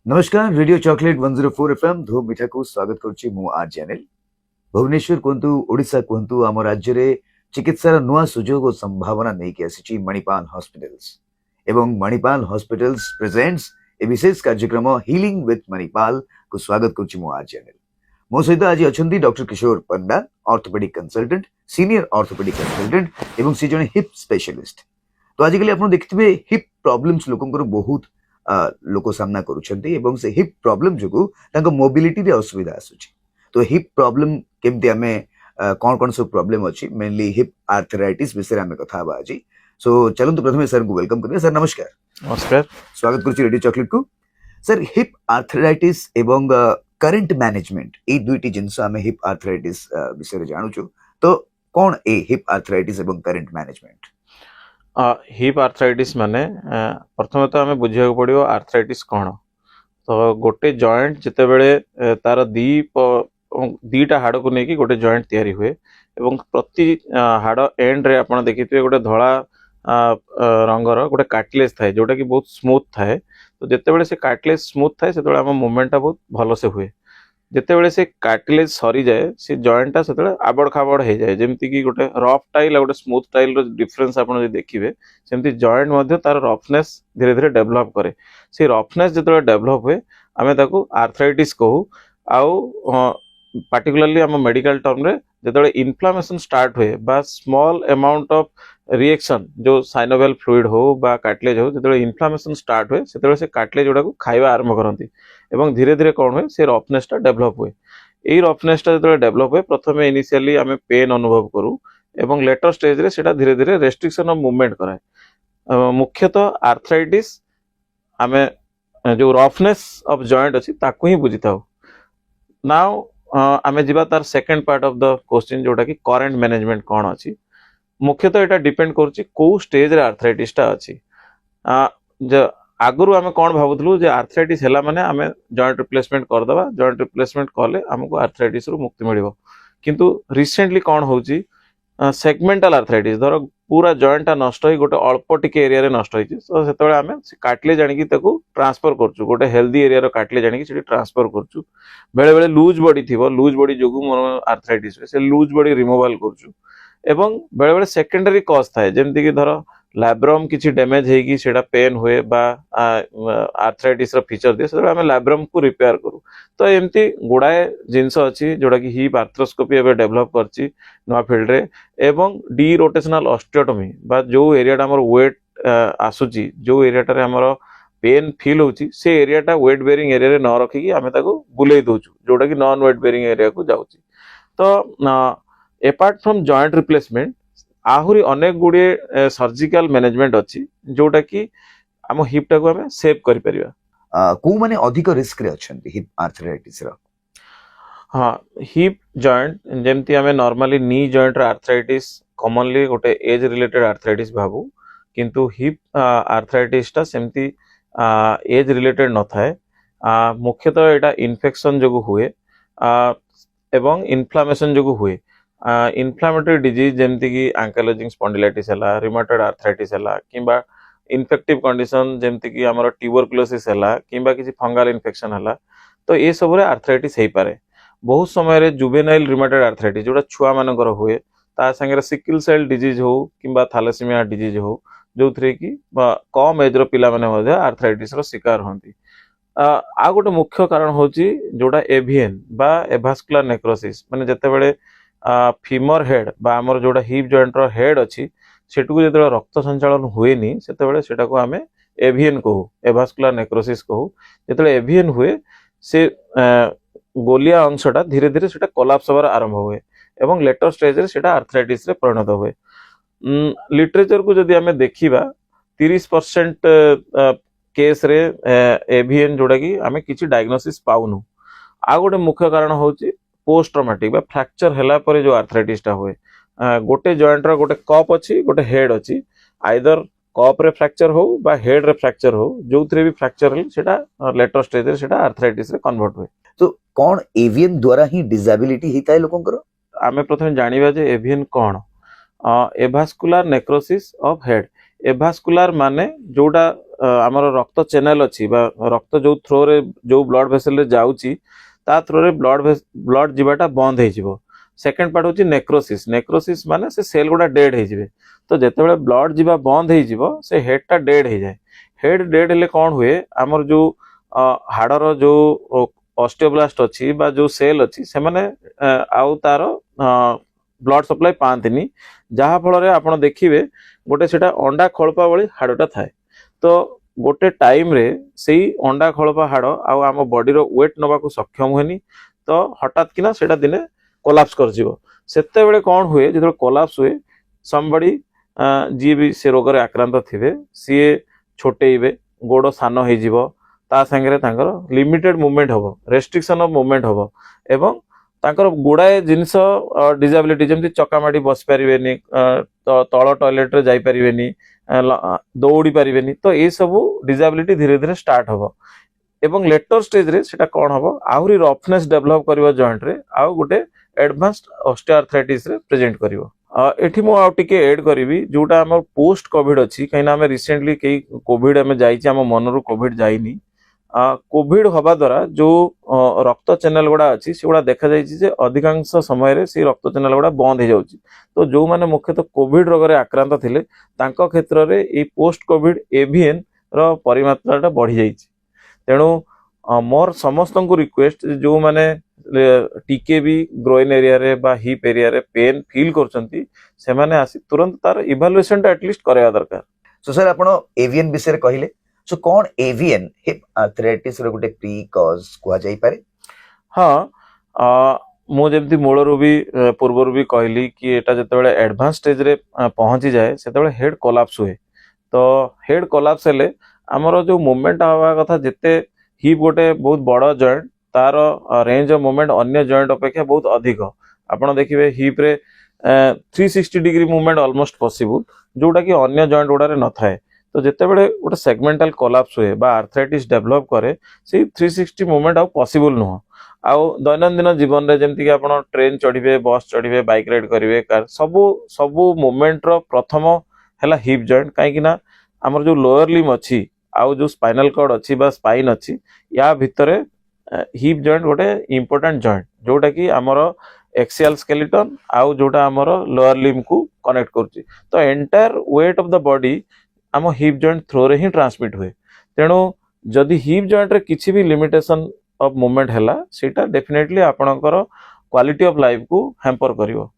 नमस्कार radio chocolate 104 FM धूम मिठा को स्वागत करुच्ची मु आर चैनल भुवनेश्वर कहतु ओडिशा कहतु आम राज्य रे चिकित्सार नुआ सुजोग और संभावना नहीं कि आसी मणिपाल हॉस्पिटल्स एवं मणिपाल हॉस्पिटल्स प्रेजेंट्स ए विशेष कार्यक्रम हीलिंग विथ मणिपाल को स्वागत करुच्ची मु आर चैनल मो सहित आज अच्छा doctor Kishore Panda orthopaedic consultant senior orthopaedic consultant एवं सी जने हिप स्पेशलिस्ट। तो आजिकल आप देखिए हिप प्रॉब्लम्स लोकंकर बहुत लोक सामना करुछंती एवं से हिप प्रॉब्लम जुगु तांको मोबिलिटी रे असुविधा आसुची। तो हिप प्रॉब्लम केमती हमें कौन कौन सब प्रॉब्लम अछि मेनली हिप आर्थराइटिस विषय हमें कथा बा आज। सो चलंतु प्रथमे सर को वेलकम करिए। सर नमस्कार। नमस्कार, स्वागत करुछि रेडियो चॉकलेट को। सर हिप आर्थराइटिस एवं करंट मैनेजमेंट ए दुईटी जिंस हमें हिप आर्थराइटिस विषय रे जानु छु। तो कौन ए हिप आर्थराइटिस एवं करंट मैनेजमेंट? हिप आर्थराइटिस माने प्रथम तो हमें बुझिया पड़ो आर्थराइटिस कौन। तो गोटे जॉइंट जिते बड़े तार दीटा हाड़ को लेकिन गोटे जॉइंट तैयारी हुए एवं प्रति हाड़ एंड रे आपण देखिए गोटे धला रंगर गोटे कार्टिलेज थाए जोटा कि बहुत स्मूथ थाए। तो जिते बड़े से कार्टिलेज स्मूथ थाए से आम मूवमेंटा बहुत भल से हुए। जिते बड़े से कार्टिलेज सरी जाए से जॉइंटा से आबड़ खाबड़ हो जाए जमती कि गोटे रफ टाइल गोटे स्मूथ टाइल डिफरेंस आप देखिए सेमती जॉइंट मध्य तार रफनेस धीरे धीरे डेवलप करे। से रफनेस जो डेवलप हुए आम ताकू आर्थराइटिस कहू। आउ पार्टिकुलरली आम मेडिकल टर्म रे जो इन्फ्लामेशन स्टार्ट हुए बा स्मॉल अमाउंट ऑफ रिएक्शन जो साइनोवियल फ्लूइड हो बा कार्टिलेज हो जो इन्फ्लामेशन स्टार्ट हुए से कार्टिलेज गुड़ा खाଇବା आरंभ करती एवं धीरे धीरे कौन हुए से रफनेसटा डेवलप हुए। यही रफनेसटा जो डेवलप हुए प्रथम इनिशियली आम पेन अनुभव करूँ एवं लेटर स्टेज रे सेटा धीरे धीरे रेस्ट्रिक्शन ऑफ मूवमेंट कराए। मुख्यतः आर्थराइटिस आम जो रफनेस ऑफ जॉइंट अच्छी ताकू ही बुझी था। नाउ आम जीवा तार second part of the question जोटा कि करंट मैनेजमेंट कौन अच्छी। मुख्यतः यहाँ डिपेंड करुच्ची कौ स्टेज रे आर्थराइटिसटा अच्छी। आगुरी आम कौन भावुलु जे आर्थराइटिस है माने आम जॉइंट रिप्लेसमेंट करदे जॉइंट रिप्लेसमेंट कले आमको आर्थराइटिस रु मुक्ति मिल। किंतु रिसेंटली कौन होची सेगमेंटाल आर्थराइटिस धर पूरा जॉइंटा नष्ट हो गोटे अल्प टिके एरिया रे नष्ट होची तो सेतबेले आमे कार्टिलेज आनिकी ताकू ट्रांसफर करचु गोटे हेल्दी एरिया रो कार्टिलेज आनिकी सेठी ट्रांसफर करचु। बेले बेले लूज बॉडी थिबो लूज बॉडी जोगु मोर आर्थराइटिस से लूज बॉडी रिमूवल करचु एवं बेले बेले सेकेंडरी कॉज थाए जेमति कि धर लैब्रम किसी डैमेज होगी सेटा पेन हुए बा आर्थराइटिस रो फीचर दिए से आम लैब्रम को रिपेयर करू। तो एमती गुड़ाए जिनस अच्छी जोटा कि हिप आर्थ्रोस्कोपी एवं डेवलप करची नुआ फील्ड रे एवं डी रोटेशनल ऑस्टियोटोमी बा जो एरिया हमर वेट आसुची जो एरिया हमर पेन फील होची से एरियाटा वेट बेरिंग एरिया रे न रखिकी आमे ताको बुलेई दोचु जोटा कि नॉन वेट बेरिंग एरिया को जाउची। तो अपार्ट फ्रॉम जॉइंट रिप्लेसमेंट आहुरी अनेक गुड़े सर्जिकल मैनेजमेंट अच्छी जोटा कि आम हिपटा को आम सेव कर परिबा। को माने अधिक रिस्क रे अछंती हिप आर्थराइटिस रो? हाँ, हिप जॉइंट जेमती आम normally knee joint arthritis commonly गोटे एज रिलेटेड आर्थराइटिस भाबू किंतु हिप आर्थराइटिसटा सेमती एज रिलेटेड न थाए। मुख्यतः एटा इन्फेक्शन जोगु हुए एवं इन्फ्लामेशन जोगु हुए। इन्फ्लामेटरी डिजीज जमती कि एंकाइलोजिंग स्पॉन्डिलाइटिस है रिमाटॉइड आर्थराइटिस है किंबा इन्फेक्टिव कंडीशन जमती कि हमर ट्यूबरकुलोसिस है किंबा किसी फंगल इन्फेक्शन है तो ये सब आर्थराइटिस हो पारे। बहुत समय जुवेनाइल रिमाटॉइड आर्थराइटिस जोटा छुआ मानकर हुए ता संगे सिकल सेल डिजीज हो किंबा थैलेसीमिया डिजीज हो जो थे कि कम एज रो पिला माने आर्थराइटिस रो शिकार होती। आ गोटे मुख्य कारण होची जोटा एविएन बा एभास्कुलर नेक्रोसिस माने जते बेले फीमर हेड बा आमर जोड़ा हिप जॉइंट रो हेड अच्छी सेटू जो रक्त संचालन हुए से सेटा को आमे एविएन कहू एभास्कुलर नेक्रोसिस कहू। जो एविएन हुए से गोलिया अंशटा धीरे धीरे सेटा कोलैप्स होबार आरंभ हुए एवं लेटर स्टेज रे सेटा आर्थराइटिस रे परिणत हुए। लिटरेचर को जदि आमे देखिबा 30% केस रे एविएन जोड़ा कि आमे किछि डायग्नोसिस पाउनु। आ गोटे मुख्य कारण होची पोस्ट ट्रॉमेटिक बा फ्रैक्चर हैला पर जो आर्थराइटिसटा हुए गोटे जॉइंट रो गोटे कप अच्छी गोटे हेड अच्छी आइदर कप रे फ्रैक्चर हो बा हेड रे फ्रैक्चर हो जो थ्रे भी फ्रैक्चर सेटा लेटर स्टेज रे सेटा आर्थराइटिस रे कन्वर्ट हुए। तो कौन एवियन द्वारा ही डिसेबिलिटी हिताय लोकंकर? आमे प्रथमे जानिबा जे एवियन कौन एभास्कुलर नेक्रोसिस ऑफ हेड एभास्कुलार माने जोटा आमर रक्त चैनल अच्छी रक्त जो थ्रो रे जो ब्लड भेसल रे जाउची ता थ्रो रे ब्लड जीवाटा बंद हो जिवो। सेकेंड पार्ट होची नेक्रोसिस। नेक्रोसिस माने से सेल गुडा डेड हो जिवे। तो जेतेबेले ब्लड जीवा बंद हो जिवो से हेडटा डेड हो जाए। हेड डेड हेले कौन हुए आमर जो हाड़र जो ऑस्टियोब्लास्ट अच्छी बा जो सेल अच्छी से माने आउ तार ब्लड सप्लाई पांतिनी जहा फल रे आपण देखिबे गोटे सेटा अंडा खळपा भली हाड़टा थाए। तो गोटे टाइम रे सेई अंडा खळपा हाड़ आउ आम बॉडी रो वेट नबा को सक्षम हुएनी। तो हठात किना सेटा दिने कोलैप्स कर जिवो। सेते बेले कौन हुए जेतो कोलैप्स हुए समबडी जी भी से रोग रे आक्रांत थिबे सी छोटेइबे गोड़ सान हो जिवो ता संगे तांकर लिमिटेड मूवमेंट हबो रेस्ट्रिक्शन ऑफ मूवमेंट हबो एवं तांकर गुड़ाए जिनस डिजाबिलिटी जमती चकामाटी बस पारिबेनी तल टॉयलेट रे जाई पारिबेनी दौड़ी पारिबेनी। तो ये सब डिजाबिलिटी धीरे धीरे स्टार्ट हबो एवं लेटर स्टेज रे सेटा कोन हबो आहुरी रफनेस डेवलप करिवो जॉइंट रे आउ गोटे एडवांस्ड ऑस्टियोआर्थराइटिस रे प्रेजेंट करिवो। एठी मु आउ टिके ऐड करिवि जोटा हमर पोस्ट कोविड अछि कहिना हमें रिसेंटली के कोविड हमें जाइछि हम मनरु कोविड जाइनी। कोविड हवा द्वारा जो रक्त चैनल गुड़ा अच्छी से गुड़ा देखा जाइए जे अधिकांश समय रे से रक्त चैनल गुड़ा बंद हो जाउछि। तो जो माने मुख्यतः कोविड रोग रे आक्रांत थिले तांको क्षेत्र रे ए पोस्ट कोविड एवीएन रो परिमात्राटा बढ़ी जाइछि। तेणु मोर समस्त को रिक्वेस्ट जो माने टीके भी ग्रोइन एरिया रे बा हिप एरिया रे पेन फील करछंती से माने आसी तुरंत तार इवैल्यूएशन टा एटलीस्ट करया दरकार। सो सर आपण एवीएन विषय कहले सो कौन एवीएन हिप आर्थराइटिस रो गोटे प्री कॉज कुआ जाई पारे? हाँ मु जेमती मूलरू भी पूर्वर भी कहली कि एटा जेतेबेले एडवांस स्टेज रे पहुंची जाए सेतेबेले हेड कोलैप्स हुए। तो हेड कोलैप्स हेले हमर जो मूवमेंट हवा कथा जेते हिप गोटे बहुत बड़ जॉइंट तार रेंज ऑफ मूवमेंट अन्य जॉइंट अपेक्षा बहुत अधिक। आपण देखिबे हिप रे 360 डिग्री मूवमेंट ऑलमोस्ट पॉसिबल जोटा कि अन्य जॉइंट गुडा रे न थाए। तो जेतेबेले गोटे सेगमेंटल कोलैप्स हुए बा आर्थराइटिस डेवलप करे से 360 मूवमेंट आउ पॉसिबल नुह। आउ दैनंदिन जीवन रे जेमति कि आपण ट्रेन चढ़िबे बस चढ़िबे बाइक राइड करिवे कार सबु मूवमेंट रो प्रथम हैला हिप जॉइंट कहीं ना हमर जो लोअर लिम अच्छी आउ जो स्पाइनल कॉर्ड अच्छी बा स्पाइन अच्छी या भितरे हिप जॉइंट गोटे इंपोर्टेंट जॉइंट जोटा कि हमर एक्सियल स्केलेटन आउ जोटा हमर लोअर लिम को कनेक्ट करछि। तो entire weight of the body आम हिप जॉइंट थ्रो रे ही ट्रांसमिट हुए। तेणु जदि हिप जॉइंट रे किछि भी लिमिटेशन ऑफ मूवमेंट हैला सेटा डेफिनेटली आपणकर क्वालिटी ऑफ लाइफ को हैम्पर करिवो।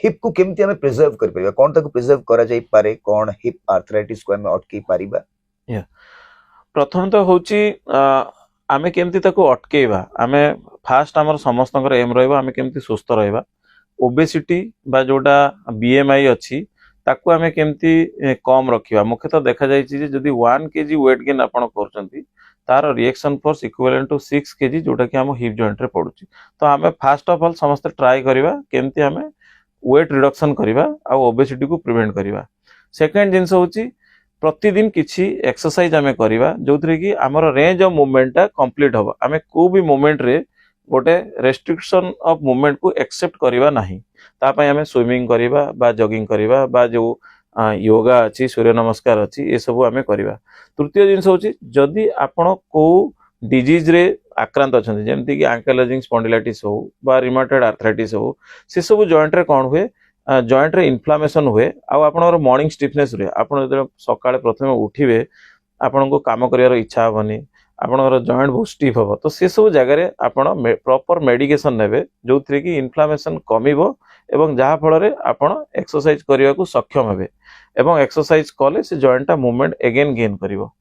हिप को केमति हमें प्रिजर्व कर परिबा कोन ताको प्रिजर्व करा जाई पारे कोन हिप आर्थराइटिस को हमें अटकी पारिबा? प्रथम तो होची आमे केमति ताको अटकेबा आमे फास्ट हमर समस्तकर एम रहबा आमे केमति सुस्थ रहबा। ओबेसिटी बा जोटा बीएमआई अछि ताकू आमे केमति कम रखिबा। मुख्यतः देखा जाइछि जे जदि 1 केजी वेट गेन आपण करचंती तार reaction force equivalent to 6 KG जोटा कि हम हिप जॉइंट रे पडुछि। तो आमे फास्ट ऑफ ऑल समस्त ट्राई करिबा केमति हमें वेट रिडक्शन करिबा आ ओबेसिटी को प्रिवेंट करिबा। सेकंड जिंस होछि प्रतिदिन किछि एक्सरसाइज आमे करिबा जोथरे कि हमर रेंज ऑफ मूवमेंट कंप्लीट होबा। आमे को भी मूवमेंट रे गोटे रेस्ट्रिक्शन ऑफ मूवमेंट को एक्सेप्ट करिबा नाही। ता पय हमें स्विमिंग करिबा बा जॉगिंग करिबा बा जो योगा अछि सूर्य नमस्कार अछि ए सब हमें करिबा। तृतीय जिंस होछि जदि आपण को डिजीज रे आक्रांत अछन जेमति कि एंकाइलोजिंग स्पॉन्डिलाइटिस हो बा रिमेटॉइड आर्थराइटिस हो से सब जॉइंट रे कोन हुए जॉइंट रे इन्फ्लामेशन हुए आ आपनर मॉर्निंग स्टिफनेस रे आपण जदि सकाळे प्रथमे उठिबे आपण को काम करियार इच्छा होबनी आपनर जॉइंट बहुत स्टिफ हो। तो से सब जगह रे आपण प्रॉपर मेडिकेशन नेबे जोथरे कि इन्फ्लामेशन कमिबो एवं जहा फल रे आपण एक्सरसाइज करिया को सक्षम हेबे एवं एक्सरसाइज कले से जॉइंट टा मूवमेंट अगेन गेन करिवो।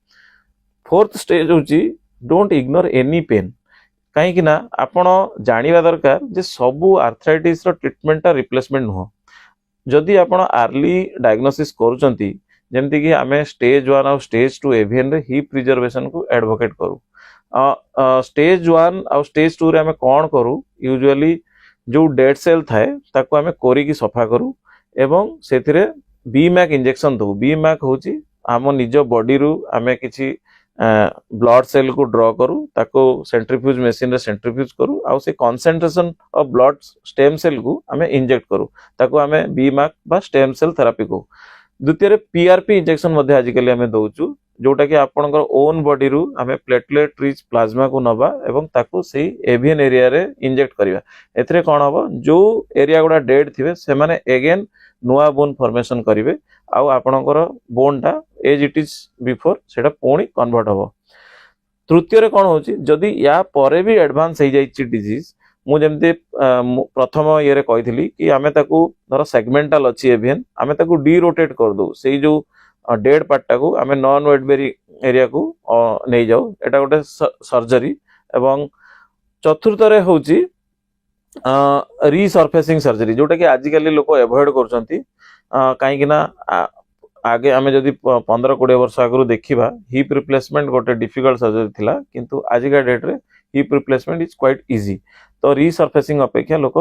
फोर्थ स्टेज होची डोंट इग्नोर एनी पेन कहीं कि ना आपण जानिबा दरकार जे सबु आर्थराइटिस रो ट्रीटमेंट टा रिप्लेसमेंट नुह। जदि आपण अर्ली डायग्नोसिस करूचंती जेमति कि आमे स्टेज 1 और स्टेज 2 एवीएन रे हिप प्रिजर्वेशन को एडवोकेट करू। स्टेज 1 और स्टेज 2 रे आमे कोन करू यूजुअली जो डेड सेल थाए ताको आमे कोरी की सफा करू एवं सेथिरे बीमैक इंजेक्शन दो। बीमैक होची आम निज बॉडी रु आमे किछि ब्लड सेल को ड्रॉ करू ताको सेंट्रीफ्यूज मशीन रे सेंट्रीफ्यूज करू आ से concentration of blood stem cell को आमे इंजेक्ट करू ताको आमे बीमैक बा स्टेम सेल थेरेपी को। द्वितीय पीआरपी इंजेक्शन मध्ये आजिकली आमे दउचु जोटा कि आपनकर ओन बॉडी रु आमे प्लेटलेट रिच प्लाज्मा को नबा एवं ताको सेही एवियन एरिया रे इंजेक्ट करिवा एथरे कोन हबो जो एरिया गुडा डेड थिबे से माने अगेन नुआ बोन फॉर्मेशन करिवे आउ आपनकर बोन टा एज इट इज बिफोर सेटा पुणी कन्वर्ट हबो तृतीय रे कोन होची जदी या परे भी एडवांस हो जाइछि डिजीज मु जेमते प्रथम ये रे कहिथिली कि आमे ताकू धर सेगमेंटल अछि एवियन आमे ताकू डी रोटेट कर दो सेही जो डेड पार्टा को आमे नॉन वेट बेरी एरिया को नहीं जाऊ एटा गोटे सर्जरी एवं चतुर्थ रे होची रिसर्फेसिंग सर्जरी जोटा कि आजिकली लोक एवॉइड करछंती काहे कि ना आगे आमे जदि 15-20 वर्ष आगु देखिबा हिप रिप्लेसमेंट गोटे डिफिकल्ट सर्जरी थिला किंतु आजिका डेट रे hip replacement is quite easy तो रिसर्फेसिंग अपेक्षा लोक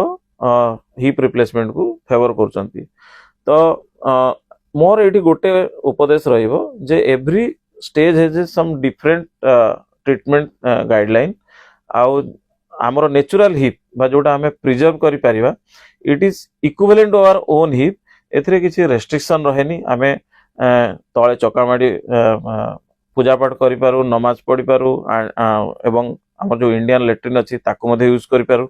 हिप रिप्लेसमेंट को फेवर करछंती तो मोर एठी गोटे उपदेश रहिबो जे every stage has some different treatment guideline आउ हमर नेचुरल हिप बा जोटा हमें प्रिजर्व करि परिबा it is equivalent to our own hip एथरे किछि रेस्ट्रिक्शन रहेनी हमें तळे चकामाडी पूजा पाठ करि पारू नमाज पढ़ी पारू एवं हमर जो इंडियन लेट्रिन अछि ताको मध्ये यूज करि पारू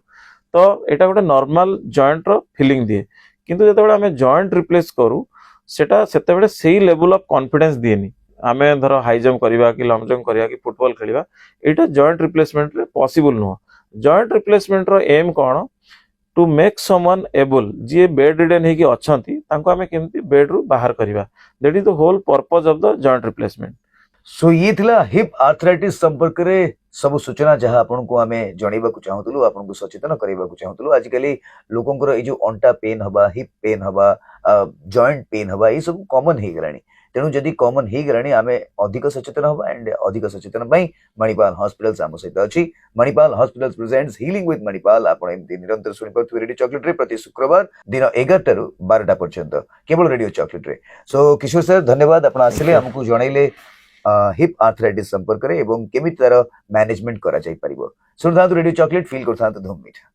तो एटा गोटे नॉर्मल जॉइंट रो फीलिंग दिए किंतु जतबे हमें जॉइंट रिप्लेस करू सेटा सेतेबेले सेही लेवल ऑफ कॉन्फिडेंस दिएनी आमे धर हाई जंप करिबा कि लॉन्ग जंप करिबा कि फुटबॉल खेलिबा एटा जॉइंट रिप्लेसमेंट रे पॉसिबल नो जॉइंट रिप्लेसमेंट रो एम कोन टू मेक समवन एबल जी बेड रिडन है कि अछंती तांको हमें केमती बेड रु बाहर करिबा that is the whole purpose of the joint replacement so ये थिला हिप आर्थराइटिस संपर्क रे सब सूचना जहाँ आपन को आमे जणैबा को चाहतलु आपन को सचेतन करैबा को चाहतलु आजिकली लोकंकर ए जो अंटा पेन हबा हिप पेन हबा जॉइंट पेन हबा ये सब कॉमन हे गरानी तेणु जदि कॉमन हे गरानी आमे अधिक सचेतन हबा एंड अधिक सचेतन पई मणिपाल हॉस्पिटल्स आम सहित अछि Manipal hospitals presents healing with Manipal आपण एमती निरंतर सुनि परथु रेडियो चॉकलेट रे प्रति शुक्रवार दिन 11 रु 12 पर्यंत केवल रेडियो चॉकलेट रे सो किशोर सर धन्यवाद आपण आसिले हमकु जणाइले हिप आर्थराइटिस संपर्क रे एवं केमिति तार मैनेजमेंट करा जाई परिबो सुनथांतु रेडियो चॉकलेट फील करथांतु धूम मीठा।